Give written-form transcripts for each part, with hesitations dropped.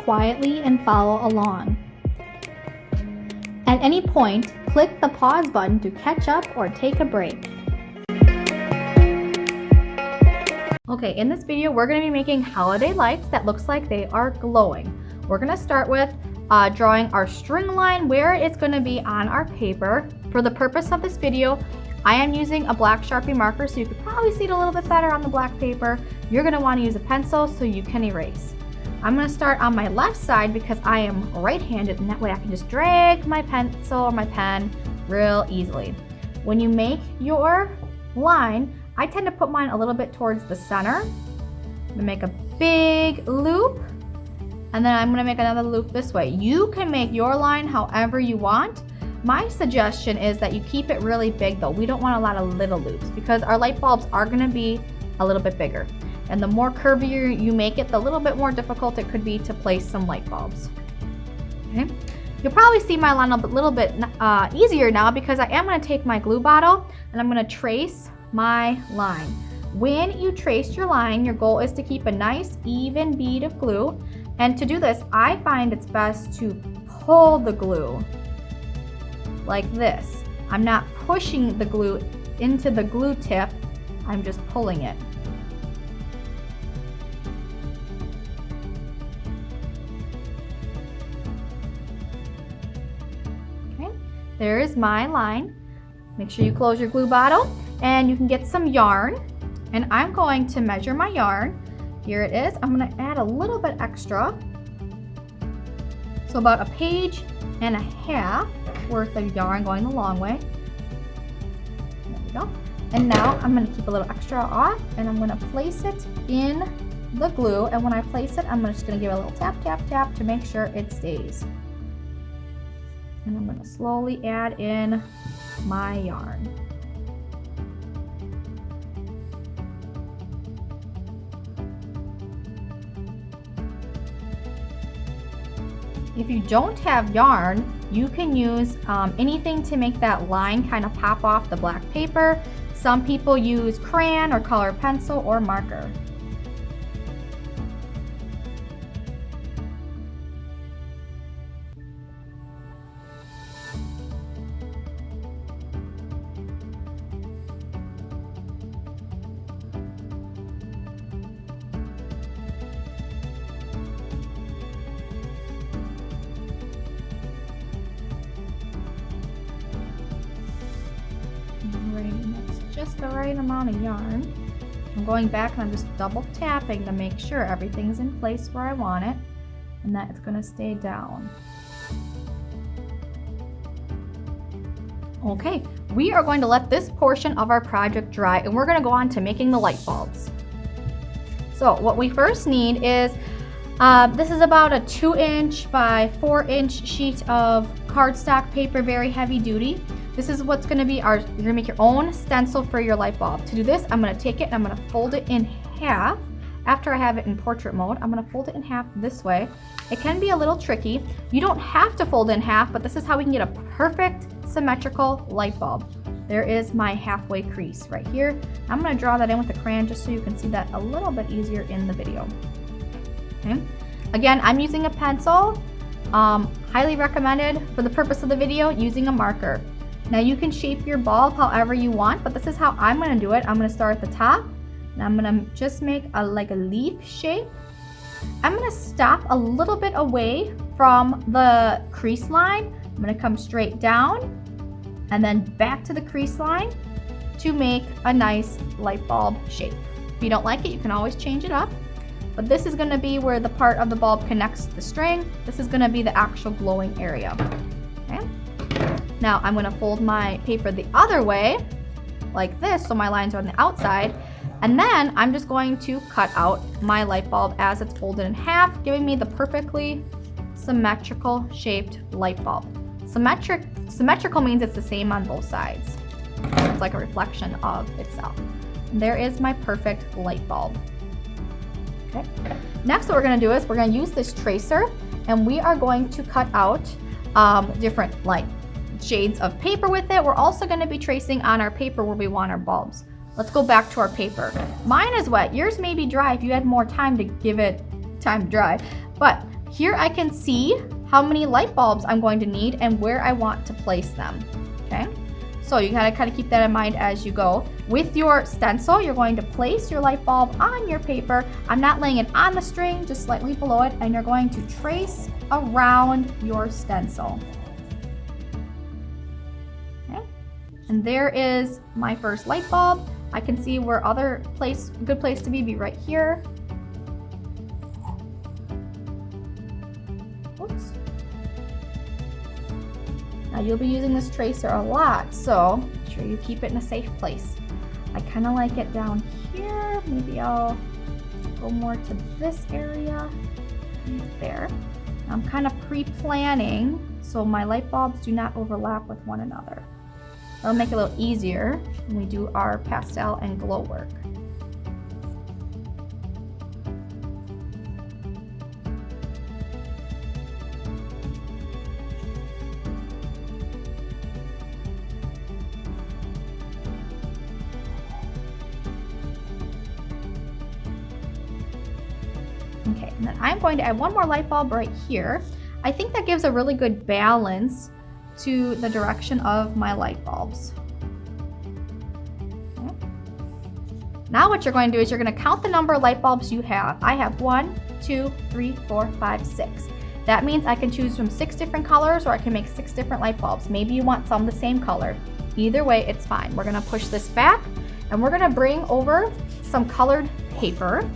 quietly and follow along. At any point, click the pause button to catch up or take a break. Okay, in this video, we're going to be making holiday lights that looks like they are glowing. We're going to start with drawing our string line where it's going to be on our paper. For the purpose of this video, I am using a black Sharpie marker, so you could probably see it a little bit better on the black paper. You're going to want to use a pencil so you can erase. I'm going to start on my left side because I am right-handed, and that way I can just drag my pencil or my pen real easily. When you make your line, I tend to put mine a little bit towards the center. I'm going to make a big loop, and then I'm going to make another loop this way. You can make your line however you want. My suggestion is that you keep it really big though. We don't want a lot of little loops because our light bulbs are going to be a little bit bigger. And the more curvier you make it, the little bit more difficult it could be to place some light bulbs. Okay. You'll probably see my line a little bit easier now because I am going to take my glue bottle and I'm going to trace my line. When you trace your line, your goal is to keep a nice even bead of glue. And to do this, I find it's best to pull the glue like this. I'm not pushing the glue into the glue tip, I'm just pulling it. Okay, there is my line. Make sure you close your glue bottle and you can get some yarn. And I'm going to measure my yarn. Here it is. I'm going to add a little bit extra. So about a page and a half worth of yarn going the long way. There we go. And now I'm going to keep a little extra off and I'm going to place it in the glue. And when I place it, I'm just going to give it a little tap, tap, tap to make sure it stays. And I'm going to slowly add in my yarn. If you don't have yarn, you can use anything to make that line kind of pop off the black paper. Some people use crayon or colored pencil or marker. That's just the right amount of yarn. I'm going back and I'm just double tapping to make sure everything's in place where I want it and that it's going to stay down. Okay, we are going to let this portion of our project dry and we're going to go on to making the light bulbs. So what we first need is, this is about a 2" by 4" sheet of cardstock paper, very heavy duty. This is what's going to be you're going to make your own stencil for your light bulb. To do this, I'm going to take it and I'm going to fold it in half. After I have it in portrait mode, I'm going to fold it in half this way. It can be a little tricky. You don't have to fold it in half, but this is how we can get a perfect symmetrical light bulb. There is my halfway crease right here. I'm going to draw that in with a crayon just so you can see that a little bit easier in the video. Okay. Again, I'm using a pencil. Highly recommended for the purpose of the video using a marker. Now you can shape your bulb however you want, but this is how I'm going to do it. I'm going to start at the top and I'm going to just make like a leaf shape. I'm going to stop a little bit away from the crease line. I'm going to come straight down and then back to the crease line to make a nice light bulb shape. If you don't like it, you can always change it up. But this is going to be where the part of the bulb connects to the string. This is going to be the actual glowing area. Okay. Now I'm going to fold my paper the other way, like this, so my lines are on the outside. And then I'm just going to cut out my light bulb as it's folded in half, giving me the perfectly symmetrical shaped light bulb. Symmetrical means it's the same on both sides. It's like a reflection of itself. And there is my perfect light bulb. Okay. Next, what we're going to do is we're going to use this tracer and we are going to cut out different shades of paper with it. We're also going to be tracing on our paper where we want our bulbs. Let's go back to our paper. Mine is wet. Yours may be dry if you had more time to give it time to dry. But here I can see how many light bulbs I'm going to need and where I want to place them, okay? So you gotta kind of keep that in mind as you go. With your stencil, you're going to place your light bulb on your paper. I'm not laying it on the string, just slightly below it, and you're going to trace around your stencil. Okay, and there is my first light bulb. I can see where good place to be right here. Oops. Now you'll be using this tracer a lot, so make sure you keep it in a safe place. I kind of like it down here. Maybe I'll go more to this area, right there. I'm kind of pre-planning so my light bulbs do not overlap with one another. That'll make it a little easier when we do our pastel and glow work. Okay, and then I'm going to add one more light bulb right here. I think that gives a really good balance to the direction of my light bulbs. Okay. Now what you're going to do is you're going to count the number of light bulbs you have. I have 1, 2, 3, 4, 5, 6. That means I can choose from 6 different colors, or I can make 6 different light bulbs. Maybe you want some the same color. Either way, it's fine. We're going to push this back, and we're going to bring over some colored paper.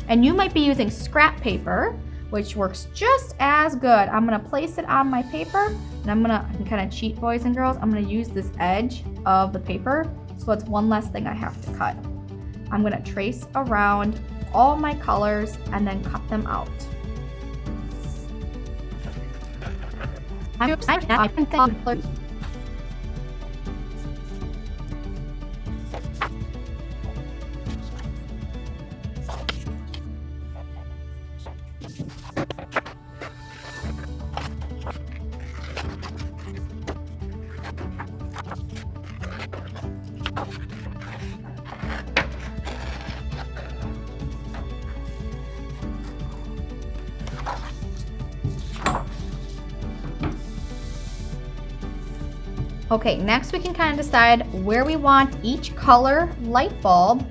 And you might be using scrap paper, which works just as good. I'm gonna place it on my paper, and I can kind of cheat, boys and girls. I'm gonna use this edge of the paper, so it's one less thing I have to cut. I'm gonna trace around all my colors and then cut them out. Okay, next we can kind of decide where we want each color light bulb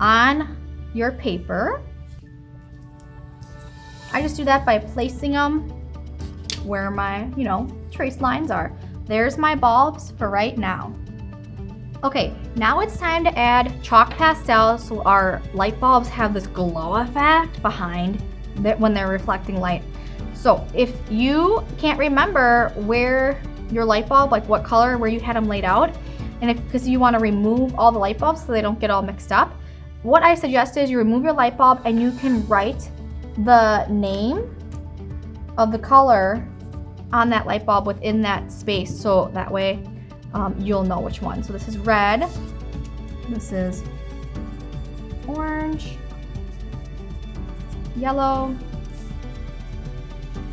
on your paper. I just do that by placing them where my, trace lines are. There's my bulbs for right now. Okay, now it's time to add chalk pastels so our light bulbs have this glow effect behind when they're reflecting light. So if you can't remember where your light bulb, like what color, where you had them laid out, and because you want to remove all the light bulbs so they don't get all mixed up, what I suggest is you remove your light bulb and you can write the name of the color on that light bulb within that space, so that way you'll know which one. So this is red, this is orange, yellow,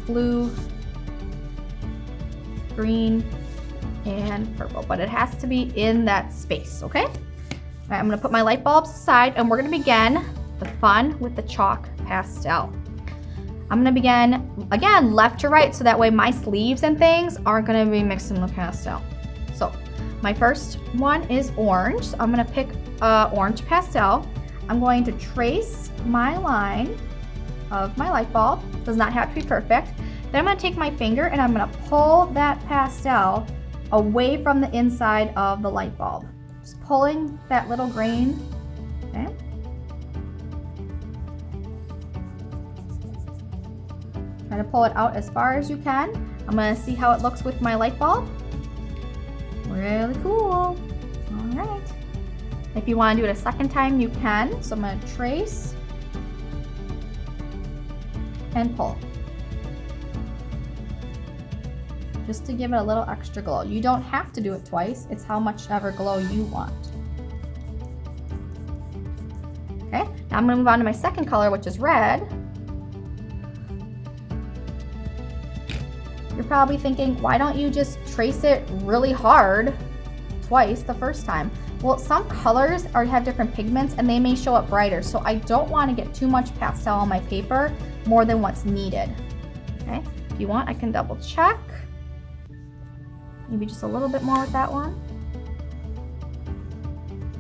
blue, green, and purple, but it has to be in that space, okay? All right, I'm gonna put my light bulbs aside, and we're gonna begin the fun with the chalk pastel. I'm gonna begin, again, left to right, so that way my sleeves and things aren't gonna be mixed in the pastel. So my first one is orange, so I'm gonna pick orange pastel. I'm going to trace my line of my light bulb. Does not have to be perfect. Then I'm going to take my finger and I'm going to pull that pastel away from the inside of the light bulb. Just pulling that little grain, okay? Try to pull it out as far as you can. I'm going to see how it looks with my light bulb. Really cool. All right. If you want to do it a second time, you can. So I'm going to trace and pull, just to give it a little extra glow. You don't have to do it twice. It's how much ever glow you want. Okay, now I'm gonna move on to my second color, which is red. You're probably thinking, why don't you just trace it really hard twice the first time? Well, some colors have different pigments and they may show up brighter, so I don't want to get too much pastel on my paper, more than what's needed. Okay? you want, I can double check. Maybe just a little bit more with that one.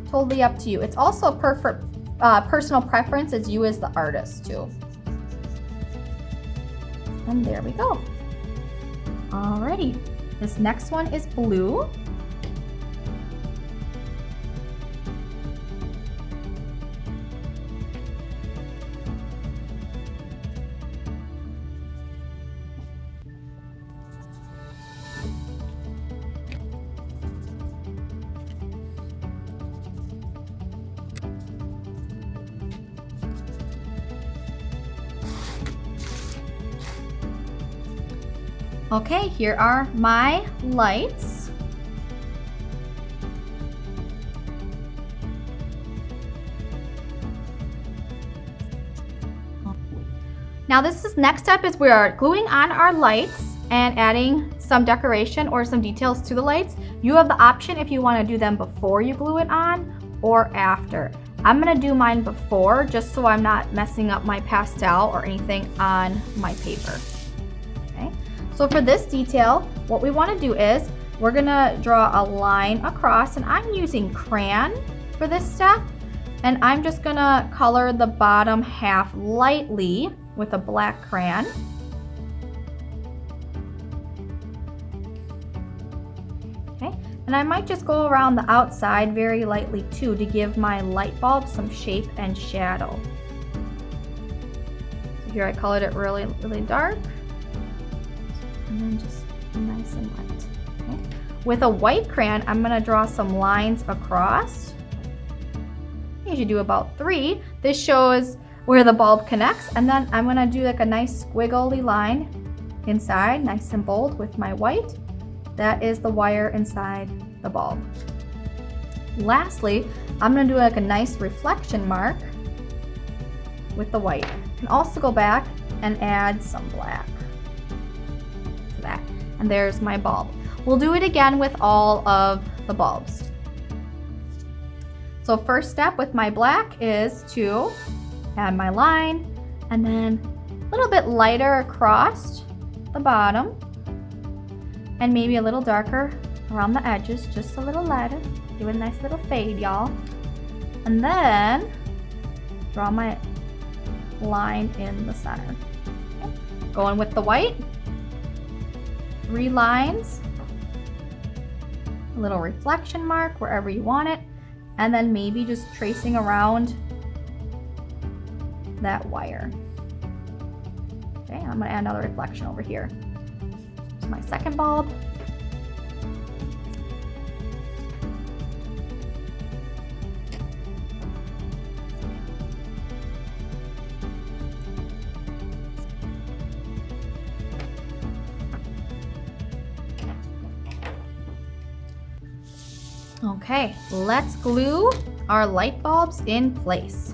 Totally up to you. It's also perfect personal preference as you as the artist too. And there we go. Alrighty, this next one is blue. Okay, here are my lights. Now next step is we are gluing on our lights and adding some decoration or some details to the lights. You have the option if you want to do them before you glue it on or after. I'm gonna do mine before just so I'm not messing up my pastel or anything on my paper. Okay. So for this detail, what we want to do is we're gonna draw a line across, and I'm using crayon for this step, and I'm just gonna color the bottom half lightly with a black crayon. Okay, and I might just go around the outside very lightly too to give my light bulb some shape and shadow. So here I colored it really, really dark. And then just nice and light. Okay. With a white crayon, I'm gonna draw some lines across. You should do about 3. This shows where the bulb connects, and then I'm gonna do like a nice squiggly line inside, nice and bold with my white. That is the wire inside the bulb. Lastly, I'm gonna do like a nice reflection mark with the white. You can also go back and add some black. That. And there's my bulb. We'll do it again with all of the bulbs. So first step with my black is to add my line and then a little bit lighter across the bottom and maybe a little darker around the edges, just a little lighter. Do a nice little fade, y'all. And then draw my line in the center. Okay. Going with the white. 3 lines, a little reflection mark wherever you want it, and then maybe just tracing around that wire. Okay, I'm gonna add another reflection over here. Here's my second bulb. Okay, let's glue our light bulbs in place.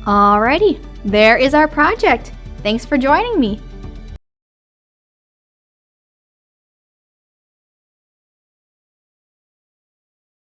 Alrighty, there is our project. Thanks for joining me.